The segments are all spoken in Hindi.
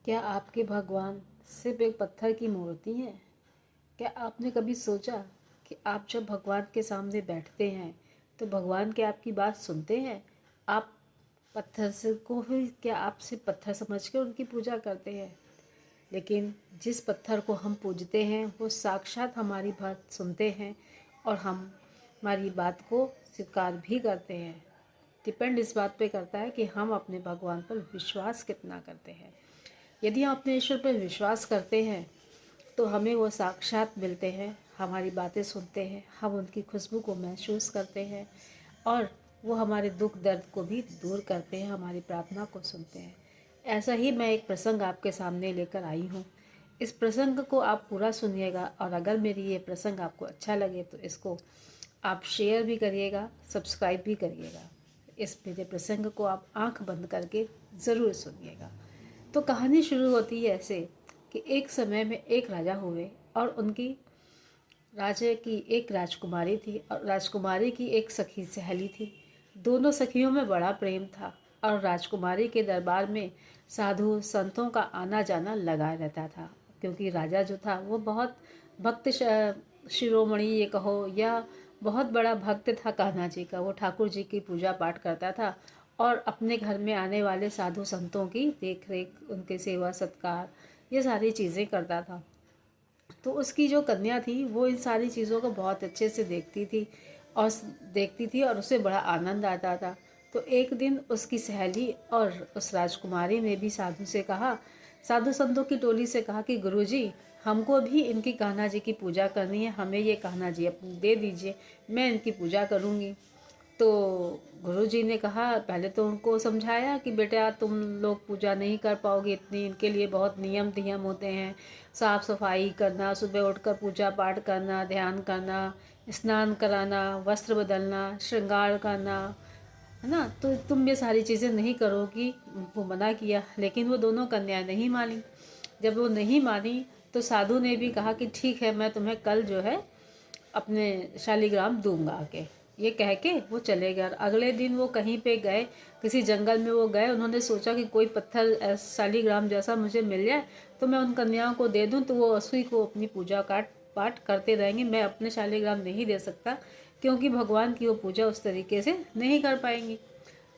क्या आपके भगवान सिर्फ एक पत्थर की मूर्ति हैं? क्या आपने कभी सोचा कि आप जब भगवान के सामने बैठते हैं तो भगवान क्या आपकी बात सुनते हैं? आप पत्थर से को ही क्या आप सिर्फ पत्थर समझ के उनकी पूजा करते हैं? लेकिन जिस पत्थर को हम पूजते हैं वो साक्षात हमारी बात सुनते हैं और हम हमारी बात को स्वीकार भी करते हैं। डिपेंड इस बात पे करता है कि हम अपने भगवान पर विश्वास कितना करते हैं। यदि हम अपने ईश्वर पर विश्वास करते हैं तो हमें वो साक्षात मिलते हैं, हमारी बातें सुनते हैं, हम उनकी खुशबू को महसूस करते हैं और वो हमारे दुख दर्द को भी दूर करते हैं, हमारी प्रार्थना को सुनते हैं। ऐसा ही मैं एक प्रसंग आपके सामने लेकर आई हूँ। इस प्रसंग को आप पूरा सुनिएगा और अगर मेरी ये प्रसंग आपको अच्छा लगे तो इसको आप शेयर भी करिएगा, सब्सक्राइब भी करिएगा। इस मेरे प्रसंग को आप आंख बंद करके ज़रूर सुनिएगा। तो कहानी शुरू होती है ऐसे कि एक समय में एक राजा हुए और उनकी राजा की एक राजकुमारी थी और राजकुमारी की एक सखी सहेली थी। दोनों सखियों में बड़ा प्रेम था और राजकुमारी के दरबार में साधु संतों का आना जाना लगा रहता था, क्योंकि राजा जो था वो बहुत भक्त शिरोमणि ये कहो या बहुत बड़ा भक्त था कान्हा जी का। वो ठाकुर जी की पूजा पाठ करता था और अपने घर में आने वाले साधु संतों की देख रेख, उनके सेवा सत्कार, ये सारी चीज़ें करता था। तो उसकी जो कन्या थी वो इन सारी चीज़ों को बहुत अच्छे से देखती थी और उसे बड़ा आनंद आता था। तो एक दिन उसकी सहेली और उस राजकुमारी ने भी साधु से कहा, साधु संतों की टोली से कहा कि गुरुजी, हमको भी इनकी कान्हा जी की पूजा करनी है, हमें ये कान्हा जी अपनी दे दीजिए, मैं इनकी पूजा करूँगी। तो गुरुजी ने कहा, पहले तो उनको समझाया कि बेटा तुम लोग पूजा नहीं कर पाओगे इतनी, इनके लिए बहुत नियम धियम होते हैं, साफ सफाई करना, सुबह उठकर पूजा पाठ करना, ध्यान करना, स्नान कराना, वस्त्र बदलना, श्रृंगार करना, है ना। तो तुम ये सारी चीज़ें नहीं करोगी, वो मना किया। लेकिन वो दोनों कन्याएं नहीं मानी। जब वो नहीं मानी तो साधु ने भी कहा कि ठीक है, मैं तुम्हें कल जो है अपने शालिग्राम दूंगा आके। ये कह के वो चले गए। अगले दिन वो कहीं पे गए, किसी जंगल में वो गए। उन्होंने सोचा कि कोई पत्थर शालिग्राम जैसा मुझे मिल जाए तो मैं उन कन्याओं को दे दूं, तो वो उसी को अपनी पूजा पाठ करते रहेंगे। मैं अपने शालिग्राम नहीं दे सकता क्योंकि भगवान की वो पूजा उस तरीके से नहीं कर पाएंगी।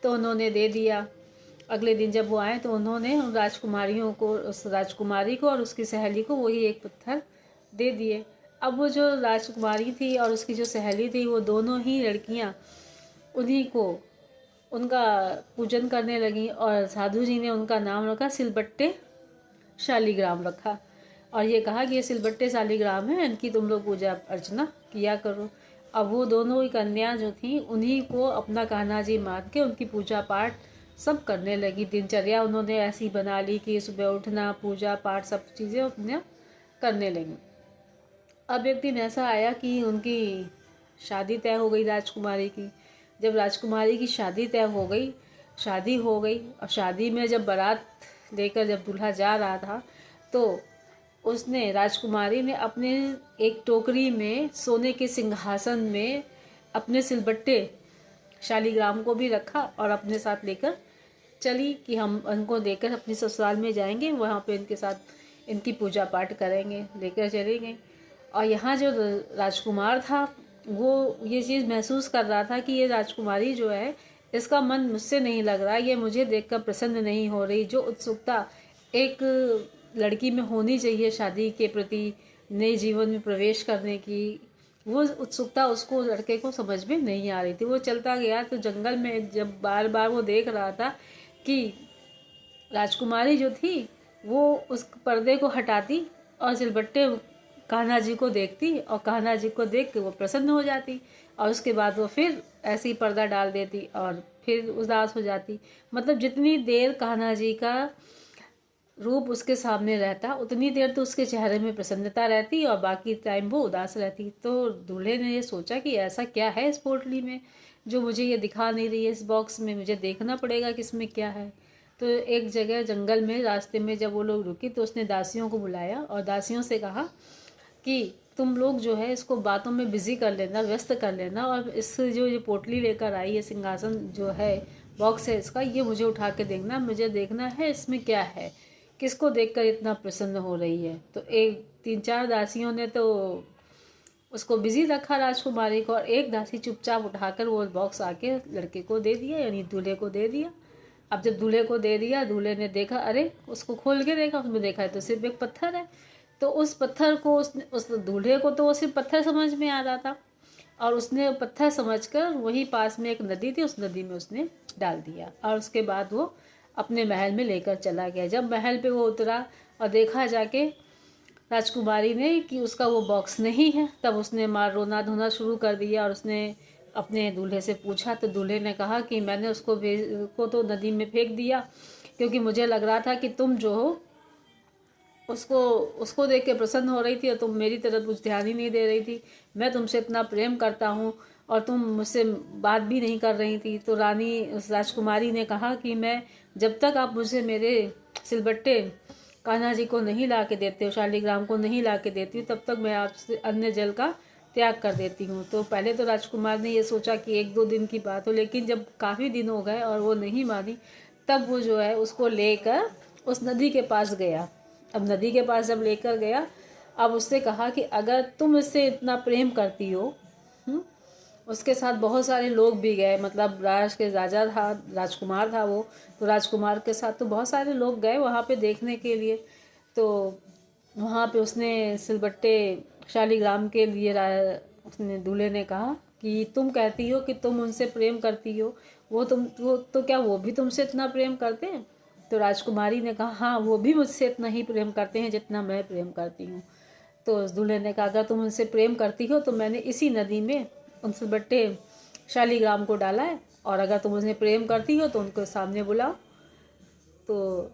तो उन्होंने दे दिया। अगले दिन जब वो आए तो उन्होंने उन राजकुमारियों को, उस राजकुमारी को और उसकी सहेली को वही एक पत्थर दे दिए। अब वो जो राजकुमारी थी और उसकी जो सहेली थी, वो दोनों ही लड़कियां उन्हीं को उनका पूजन करने लगी और साधु जी ने उनका नाम रखा सिलबट्टे शालिग्राम रखा और ये कहा कि ये सिलबट्टे शालिग्राम है, इनकी तुम लोग पूजा अर्चना किया करो। अब वो दोनों ही कन्या जो थी उन्हीं को अपना कान्हा जी मान के उनकी पूजा पाठ सब करने लगी। दिनचर्या उन्होंने ऐसी बना ली कि सुबह उठना, पूजा पाठ सब चीज़ें अपने करने लगी। अब एक दिन ऐसा आया कि उनकी शादी तय हो गई राजकुमारी की। जब राजकुमारी की शादी तय हो गई, शादी हो गई और शादी में जब बारात लेकर जब दूल्हा जा रहा था तो उसने, राजकुमारी ने अपने एक टोकरी में सोने के सिंहासन में अपने सिलबट्टे शालिग्राम को भी रखा और अपने साथ लेकर चली कि हम उनको देकर अपनी ससुराल में जाएंगे, वहाँ पे इनके साथ इनकी पूजा पाठ करेंगे। लेकर चली गई और यहाँ जो राजकुमार था वो ये चीज़ महसूस कर रहा था कि ये राजकुमारी जो है इसका मन मुझसे नहीं लग रहा, ये मुझे देखकर प्रसन्न नहीं हो रही। जो उत्सुकता एक लड़की में होनी चाहिए शादी के प्रति, नए जीवन में प्रवेश करने की, वो उत्सुकता उसको, लड़के को समझ में नहीं आ रही थी। वो चलता गया तो जंगल में जब बार बार वो देख रहा था कि राजकुमारी जो थी वो उस पर्दे को हटाती और सिलबट्टे कान्हा जी को देखती और कान्हा जी को देख के वो प्रसन्न हो जाती और उसके बाद वो फिर ऐसे ही पर्दा डाल देती और फिर उदास हो जाती। मतलब जितनी देर कान्हा जी का रूप उसके सामने रहता उतनी देर तो उसके चेहरे में प्रसन्नता रहती और बाकी टाइम वो उदास रहती। तो दूल्हे ने ये सोचा कि ऐसा क्या है इस पोटली में जो मुझे ये दिखा नहीं रही है, इस बॉक्स में मुझे देखना पड़ेगा कि इसमें क्या है। तो एक जगह जंगल में रास्ते में जब वो लोग रुकी तो उसने दासियों को बुलाया और दासियों से कहा कि तुम लोग जो है इसको बातों में बिजी कर लेना, व्यस्त कर लेना और इस जो ये पोटली लेकर आई है, सिंहासन जो है, बॉक्स है इसका, ये मुझे उठा के देखना, मुझे देखना है इसमें क्या है, किसको देखकर इतना प्रसन्न हो रही है। तो एक 3-4 दासियों ने तो उसको बिजी रखा राजकुमारी को, और एक दासी चुपचाप उठाकर वो बॉक्स आके लड़के को दे दिया, यानी दूल्हे को दे दिया। अब जब दूल्हे को दे दिया, दूल्हे ने देखा, अरे उसको खोल के देखा, उसमें देखा है तो सिर्फ एक पत्थर है। तो उस पत्थर को उस दूल्हे को तो वो सिर्फ पत्थर समझ में आ रहा था, और उसने पत्थर समझकर वहीं पास में एक नदी थी, उस नदी में उसने डाल दिया। और उसके बाद वो अपने महल में लेकर चला गया। जब महल पे वो उतरा और देखा जाके राजकुमारी ने कि उसका वो बॉक्स नहीं है, तब उसने मार रोना धोना शुरू कर दिया। और उसने अपने दूल्हे से पूछा, तो दूल्हे ने कहा कि मैंने उसको तो नदी में फेंक दिया, क्योंकि मुझे लग रहा था कि तुम जो हो उसको देख के प्रसन्न हो रही थी, और तुम मेरी तरफ कुछ ध्यान ही नहीं दे रही थी। मैं तुमसे इतना प्रेम करता हूँ और तुम मुझसे बात भी नहीं कर रही थी। तो राजकुमारी ने कहा कि मैं जब तक आप मुझे मेरे सिलबट्टे कान्हा जी को नहीं ला के देते हो, शालिग्राम को नहीं ला के देती हूँ, तब तक मैं आपसे अन्य जल का त्याग कर देती हूँ। तो पहले तो राजकुमार ने ये सोचा कि 1-2 दिन की बात हो, लेकिन जब काफ़ी दिन हो गए और वो नहीं मानी, तब वो जो है उसको लेकर उस नदी के पास गया। अब नदी के पास जब लेकर गया, अब उससे कहा कि अगर तुम इससे इतना प्रेम करती हो, उसके साथ बहुत सारे लोग भी गए, मतलब राज के राजा था, राजकुमार था वो, तो राजकुमार के साथ तो बहुत सारे लोग गए वहाँ पे देखने के लिए। तो वहाँ पे उसने सिलबट्टे शालिग्राम के लिए उसने दूल्हे ने कहा कि तुम कहती हो कि तुम उनसे प्रेम करती हो, वो तो क्या वो भी तुमसे इतना प्रेम करते हैं? तो राजकुमारी ने कहा, हाँ वो भी मुझसे इतना ही प्रेम करते हैं जितना मैं प्रेम करती हूँ। तो उस दूल्हे ने कहा, अगर तुम उनसे प्रेम करती हो तो मैंने इसी नदी में उन सिलबट्टे शालिग्राम को डाला है, और अगर तुम उन्हें प्रेम करती हो तो उनको सामने बुलाओ। तो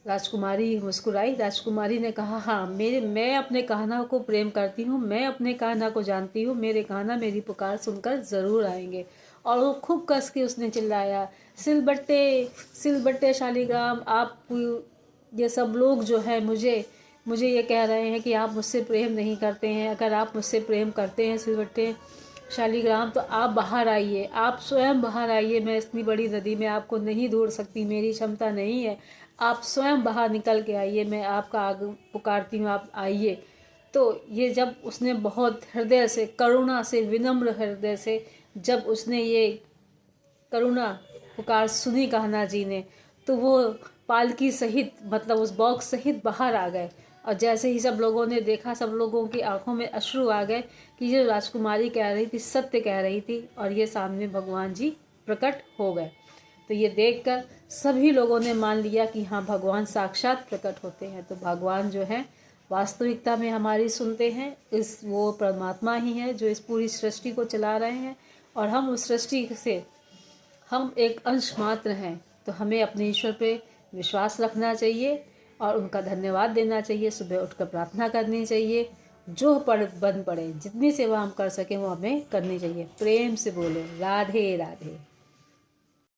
राजकुमारी मुस्कुराई। राजकुमारी ने कहा, हाँ मैं अपने कान्हा को प्रेम करती हूँ, मैं अपने कान्हा को जानती हूँ, मेरे कान्हा मेरी पुकार सुनकर ज़रूर आएंगे। और वो खूब कस के उसने चिल्लाया, सिलबट्टे सिलबट्टे शालिग्राम, आप ये सब लोग जो है मुझे ये कह रहे हैं कि आप मुझसे प्रेम नहीं करते हैं। अगर आप मुझसे प्रेम करते हैं सिलबट्टे शालिग्राम, तो आप बाहर आइए, आप स्वयं बाहर आइए। मैं इतनी बड़ी नदी में आपको नहीं ढूंढ सकती, मेरी क्षमता नहीं है। आप स्वयं बाहर निकल के आइए, मैं आपका आगे पुकारती हूँ, आप आइए। तो ये जब उसने बहुत हृदय से, करुणा से, विनम्र हृदय से जब उसने ये करुणा पुकार सुनी कान्हा जी ने, तो वो पालकी सहित, मतलब उस बॉक्स सहित बाहर आ गए। और जैसे ही सब लोगों ने देखा, सब लोगों की आंखों में अश्रु आ गए कि ये राजकुमारी कह रही थी सत्य कह रही थी, और ये सामने भगवान जी प्रकट हो गए। तो ये देखकर सभी लोगों ने मान लिया कि हाँ भगवान साक्षात प्रकट होते हैं। तो भगवान जो है वास्तविकता में हमारी सुनते हैं। वो परमात्मा ही है जो इस पूरी सृष्टि को चला रहे हैं, और हम उस सृष्टि से हम एक अंश मात्र हैं। तो हमें अपने ईश्वर पे विश्वास रखना चाहिए और उनका धन्यवाद देना चाहिए, सुबह उठकर प्रार्थना करनी चाहिए, जो बन पड़े, जितनी सेवा हम कर सकें वो हमें करनी चाहिए। प्रेम से बोले राधे राधे।